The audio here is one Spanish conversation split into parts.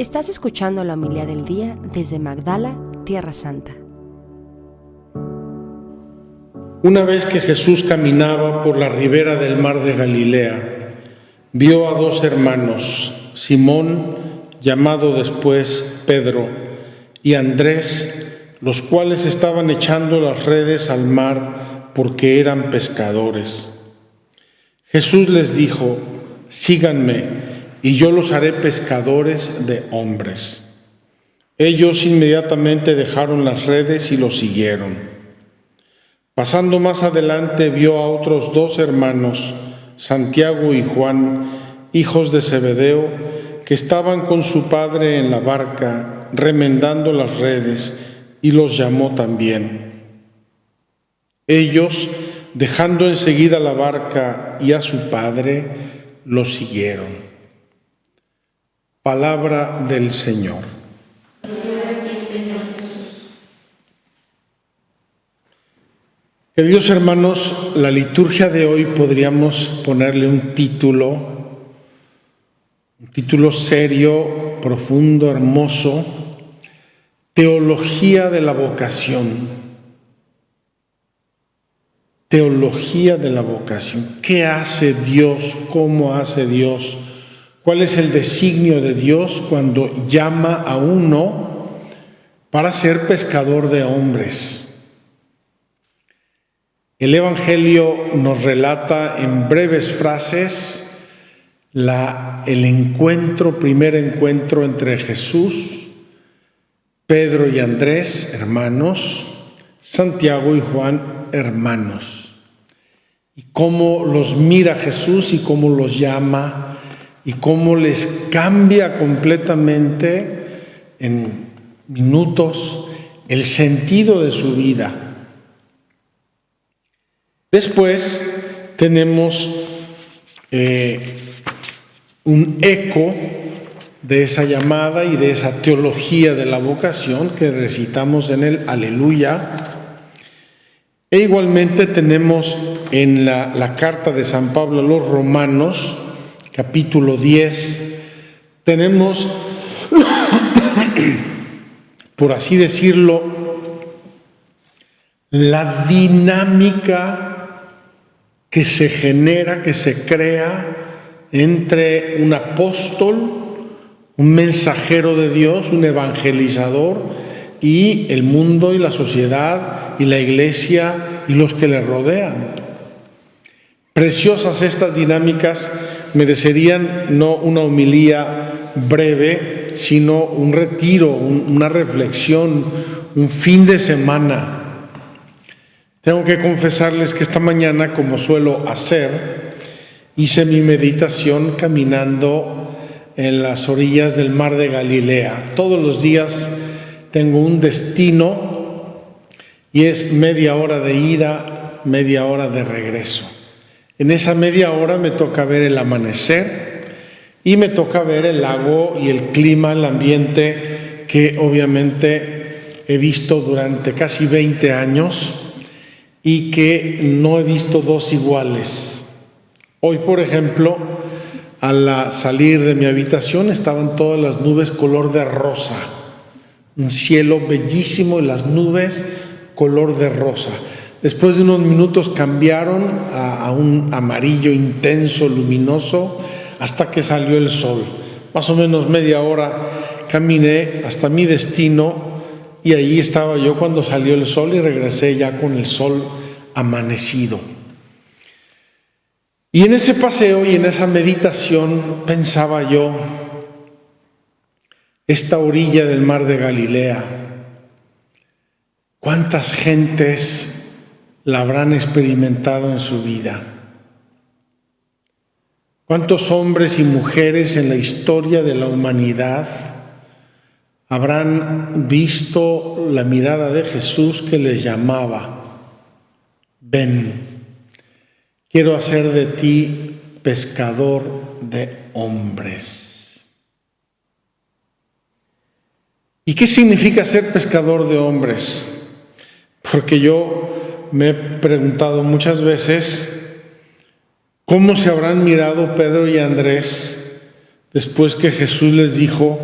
Estás escuchando la homilía del día desde Magdala, Tierra Santa. Una vez que Jesús caminaba por la ribera del mar de Galilea, vio a dos hermanos, Simón, llamado después Pedro, y Andrés, los cuales estaban echando las redes al mar porque eran pescadores. Jesús les dijo: síganme, y yo los haré pescadores de hombres. Ellos inmediatamente dejaron las redes y los siguieron. Pasando más adelante vio a otros dos hermanos, Santiago y Juan, hijos de Zebedeo, que estaban con su padre en la barca, remendando las redes, y los llamó también. Ellos, dejando enseguida la barca y a su padre, los siguieron. Palabra del Señor. Queridos hermanos, la liturgia de hoy podríamos ponerle un título serio, profundo, hermoso: Teología de la vocación. Teología de la vocación. ¿Qué hace Dios? ¿Cómo hace Dios? ¿Cuál es el designio de Dios cuando llama a uno para ser pescador de hombres? El Evangelio nos relata en breves frases el primer encuentro entre Jesús, Pedro y Andrés, hermanos, Santiago y Juan, hermanos, y cómo los mira Jesús y cómo los llama y cómo les cambia completamente en minutos el sentido de su vida. Después tenemos un eco de esa llamada y de esa teología de la vocación que recitamos en el Aleluya. E igualmente tenemos en la carta de San Pablo a los Romanos, capítulo 10, tenemos, por así decirlo, la dinámica que se genera, que se crea entre un apóstol, un mensajero de Dios, un evangelizador, y el mundo y la sociedad y la iglesia y los que le rodean. Preciosas estas dinámicas merecerían no una homilía breve, sino un retiro, una reflexión, un fin de semana. Tengo que confesarles que esta mañana, como suelo hacer, hice mi meditación caminando en las orillas del mar de Galilea. Todos los días tengo un destino y es media hora de ida, media hora de regreso. En esa media hora me toca ver el amanecer y me toca ver el lago y el clima, el ambiente que obviamente he visto durante casi 20 años y que no he visto dos iguales. Hoy, por ejemplo, al salir de mi habitación estaban todas las nubes color de rosa, un cielo bellísimo y las nubes color de rosa. Después de unos minutos cambiaron a un amarillo intenso, luminoso, hasta que salió el sol. Más o menos media hora caminé hasta mi destino y ahí estaba yo cuando salió el sol y regresé ya con el sol amanecido. Y en ese paseo y en esa meditación pensaba yo, esta orilla del mar de Galilea, ¿cuántas gentes la habrán experimentado en su vida? ¿Cuántos hombres y mujeres en la historia de la humanidad habrán visto la mirada de Jesús que les llamaba? Ven, quiero hacer de ti pescador de hombres. ¿Y qué significa ser pescador de hombres? Porque yo me he preguntado muchas veces cómo se habrán mirado Pedro y Andrés después que Jesús les dijo: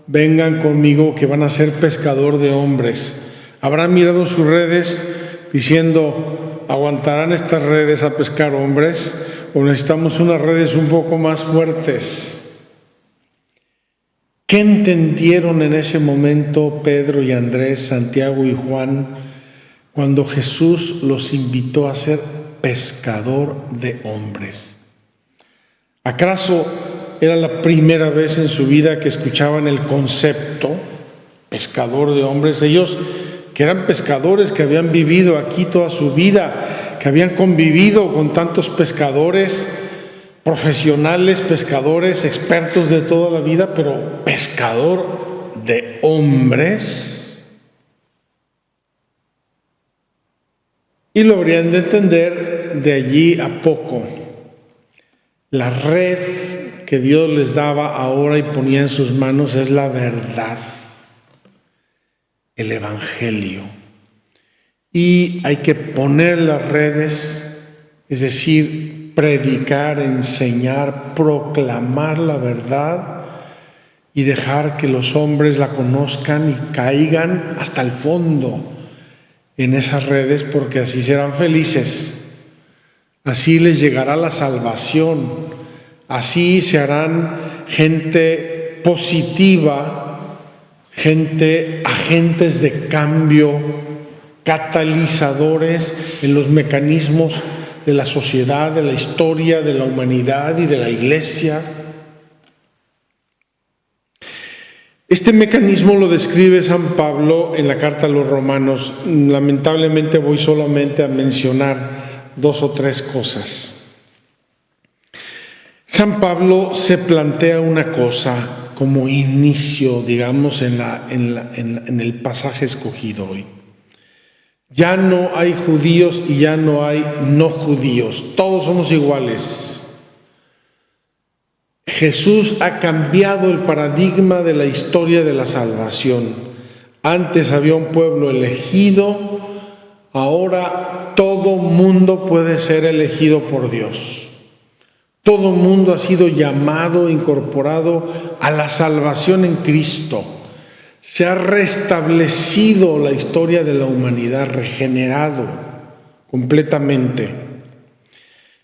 vengan conmigo que van a ser pescador de hombres. Habrán mirado sus redes diciendo, ¿aguantarán estas redes a pescar hombres? ¿O necesitamos unas redes un poco más fuertes? ¿Qué entendieron en ese momento Pedro y Andrés, Santiago y Juan, cuando Jesús los invitó a ser pescador de hombres? ¿Acaso era la primera vez en su vida que escuchaban el concepto pescador de hombres? Ellos, que eran pescadores, que habían vivido aquí toda su vida, que habían convivido con tantos pescadores profesionales, pescadores expertos de toda la vida, pero pescador de hombres. Y lo habrían de entender de allí a poco. La red que Dios les daba ahora y ponía en sus manos es la verdad, el Evangelio. Y hay que poner las redes, es decir, predicar, enseñar, proclamar la verdad y dejar que los hombres la conozcan y caigan hasta el fondo en esas redes, porque así serán felices. Así les llegará la salvación, así se harán gente positiva, agentes de cambio, catalizadores en los mecanismos de la sociedad, de la historia, de la humanidad y de la Iglesia. Este mecanismo lo describe San Pablo en la carta a los Romanos. Lamentablemente voy solamente a mencionar 2 o 3 cosas. San Pablo se plantea una cosa como inicio, digamos, en el pasaje escogido hoy. Ya no hay judíos y ya no hay no judíos, todos somos iguales. Jesús ha cambiado el paradigma de la historia de la salvación. Antes había un pueblo elegido, ahora todo mundo puede ser elegido por Dios. Todo mundo ha sido llamado, incorporado a la salvación en Cristo. Se ha restablecido la historia de la humanidad, regenerado completamente.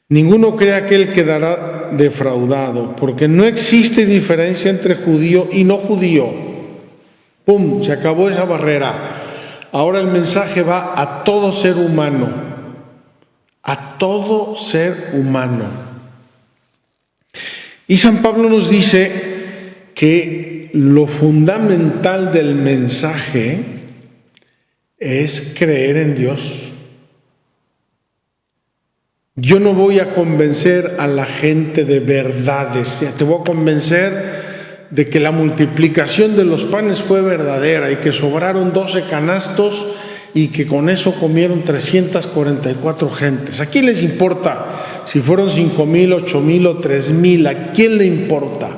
Ninguno crea que él quedará defraudado, porque no existe diferencia entre judío y no judío. ¡Pum! Se acabó esa barrera. Ahora el mensaje va a todo ser humano, a todo ser humano. Y San Pablo nos dice que lo fundamental del mensaje es creer en Dios. Yo no voy a convencer a la gente de verdades, te voy a convencer de que la multiplicación de los panes fue verdadera y que sobraron 12 canastos y que con eso comieron 344 gentes. ¿A quién les importa si fueron 5,000, 8,000 o 3,000? ¿A quién le importa?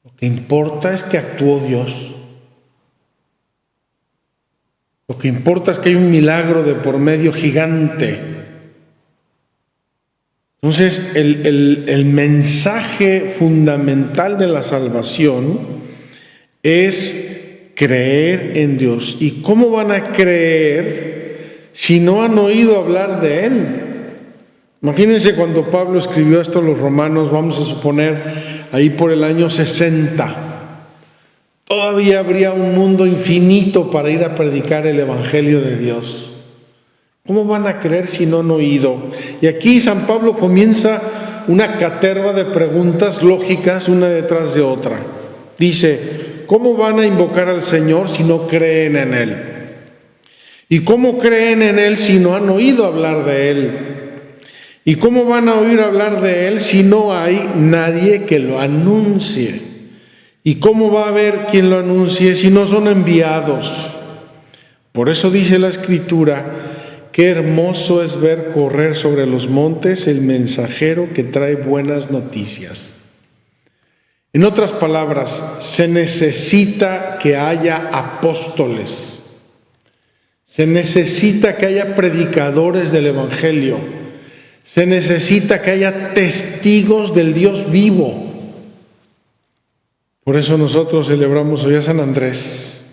Lo que importa es que actuó Dios. Lo que importa es que hay un milagro de por medio gigante. Entonces, el mensaje fundamental de la salvación es creer en Dios. ¿Y cómo van a creer si no han oído hablar de Él? Imagínense cuando Pablo escribió esto a los romanos, vamos a suponer ahí por el año 60. Todavía habría un mundo infinito para ir a predicar el Evangelio de Dios. ¿Cómo van a creer si no han oído? Y aquí San Pablo comienza una caterva de preguntas lógicas una detrás de otra. Dice, ¿cómo van a invocar al Señor si no creen en Él? ¿Y cómo creen en Él si no han oído hablar de Él? ¿Y cómo van a oír hablar de Él si no hay nadie que lo anuncie? ¿Y cómo va a haber quien lo anuncie si no son enviados? Por eso dice la Escritura, qué hermoso es ver correr sobre los montes el mensajero que trae buenas noticias. En otras palabras, se necesita que haya apóstoles. Se necesita que haya predicadores del Evangelio. Se necesita que haya testigos del Dios vivo. Por eso nosotros celebramos hoy a San Andrés,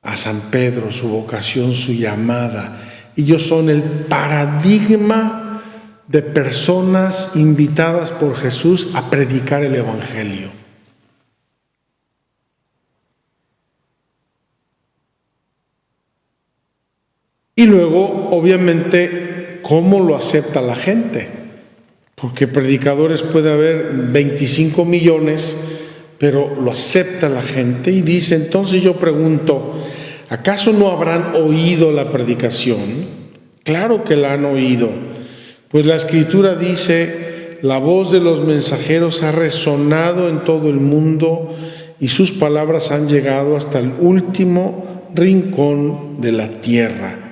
a San Pedro, su vocación, su llamada. Ellos son el paradigma de personas invitadas por Jesús a predicar el Evangelio. Y luego, obviamente, ¿cómo lo acepta la gente? Porque predicadores puede haber 25 millones, pero lo acepta la gente y dice, entonces yo pregunto, ¿acaso no habrán oído la predicación? Claro que la han oído, pues la Escritura dice, la voz de los mensajeros ha resonado en todo el mundo y sus palabras han llegado hasta el último rincón de la tierra.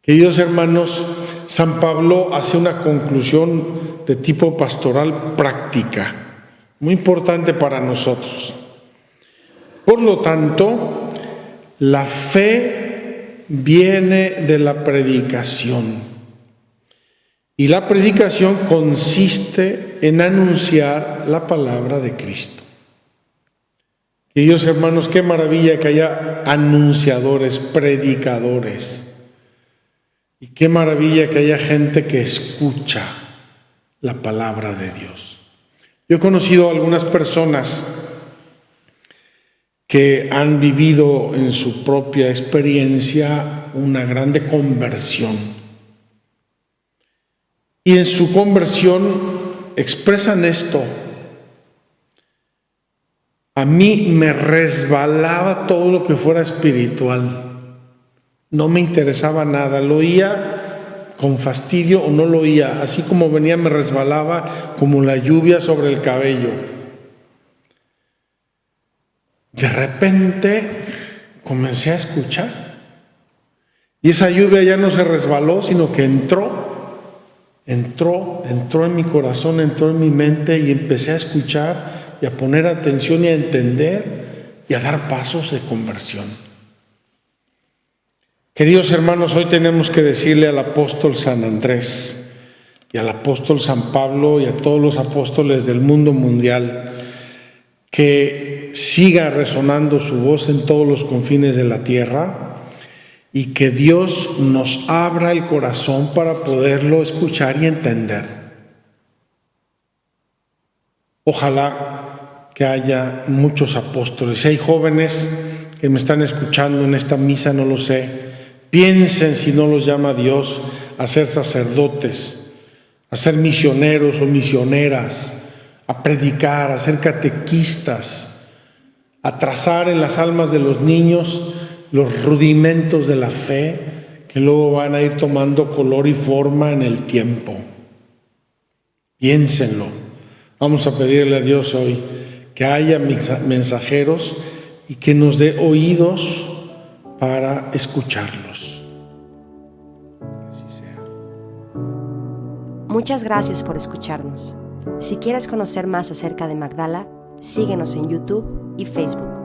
Queridos hermanos, San Pablo hace una conclusión de tipo pastoral práctica, muy importante para nosotros. Por lo tanto, la fe viene de la predicación. Y la predicación consiste en anunciar la palabra de Cristo. Queridos hermanos, qué maravilla que haya anunciadores, predicadores. Y qué maravilla que haya gente que escucha la palabra de Dios. Yo he conocido a algunas personas que han vivido en su propia experiencia una grande conversión. Y en su conversión expresan esto. A mí me resbalaba todo lo que fuera espiritual. No me interesaba nada, lo oía con fastidio o no lo oía, así como venía me resbalaba como la lluvia sobre el cabello. De repente comencé a escuchar y esa lluvia ya no se resbaló, sino que entró en mi corazón, entró en mi mente y empecé a escuchar y a poner atención y a entender y a dar pasos de conversión. Queridos hermanos, hoy tenemos que decirle al apóstol San Andrés y al apóstol San Pablo y a todos los apóstoles del mundo mundial que siga resonando su voz en todos los confines de la tierra y que Dios nos abra el corazón para poderlo escuchar y entender. Ojalá que haya muchos apóstoles. Si hay jóvenes que me están escuchando en esta misa, no lo sé, piensen si no los llama Dios a ser sacerdotes, a ser misioneros o misioneras, a predicar, a ser catequistas, a trazar en las almas de los niños los rudimentos de la fe que luego van a ir tomando color y forma en el tiempo. Piénsenlo. Vamos a pedirle a Dios hoy que haya mensajeros y que nos dé oídos para escucharlos. Así sea. Muchas gracias por escucharnos. Si quieres conocer más acerca de Magdala, síguenos en YouTube y Facebook.